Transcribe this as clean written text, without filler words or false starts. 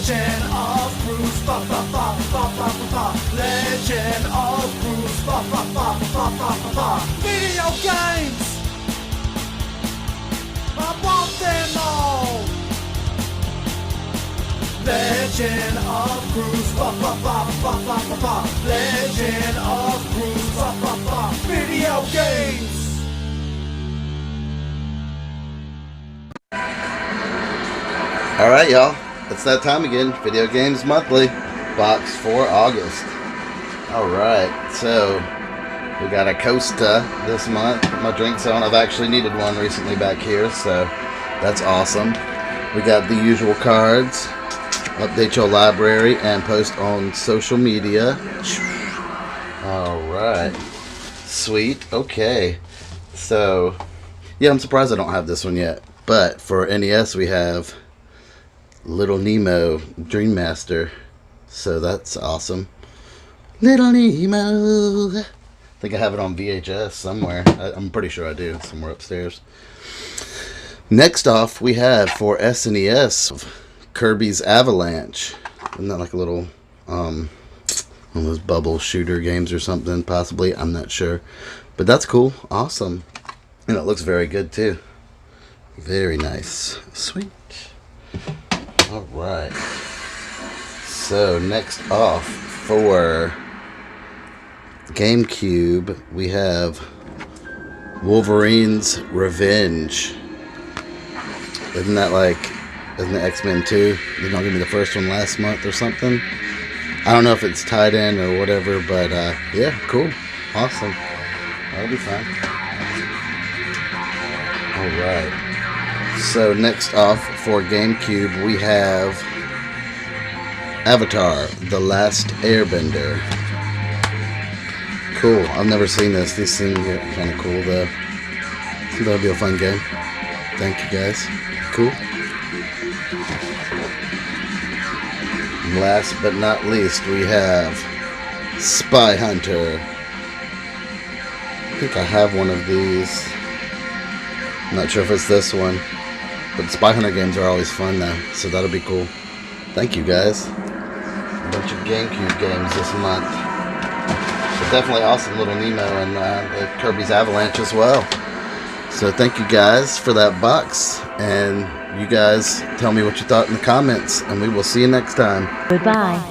Legend of Bruce, ba ba ba ba ba ba ba. Legend of Bruce, ba ba ba ba ba ba ba. Video games, I want them all. Legend of Bruce, ba ba ba ba ba ba ba. Legend of Bruce, ba ba ba. Video games. Alright, y'all. It's that time again. Video Games Monthly. Box for August. Alright, so we got a Costa this month. My drink zone. I've actually needed one recently back here, so that's awesome. We got the usual cards. Update your library and post on social media. Alright. Sweet. Okay. So, yeah, I'm surprised I don't have this one yet. But for NES, we have Little Nemo Dream Master, so that's awesome. Little Nemo. I think I have it on VHS somewhere. I'm pretty sure I do, somewhere upstairs. Next off, we have for SNES Kirby's Avalanche. Isn't that like a little one of those bubble shooter games or something? Possibly, I'm not sure, but that's cool. Awesome, and it looks very good too. Very nice. Sweet. Alright, so next off for GameCube, we have Wolverine's Revenge. Isn't it X-Men 2? Did not give me the first one last month or something? I don't know if it's tied in or whatever, but yeah, cool. Awesome. That'll be fine. Alright. So next off for GameCube, we have Avatar: The Last Airbender. Cool. I've never seen this. These seem kind of cool, though. So that'll be a fun game. Thank you, guys. Cool. And last but not least, we have Spy Hunter. I think I have one of these. I'm not sure if it's this one. But Spy Hunter games are always fun though, so that'll be cool. Thank you guys. A bunch of GameCube games this month. But definitely awesome Little Nemo and Kirby's Avalanche as well. So thank you guys for that box. And you guys tell me what you thought in the comments. And we will see you next time. Goodbye.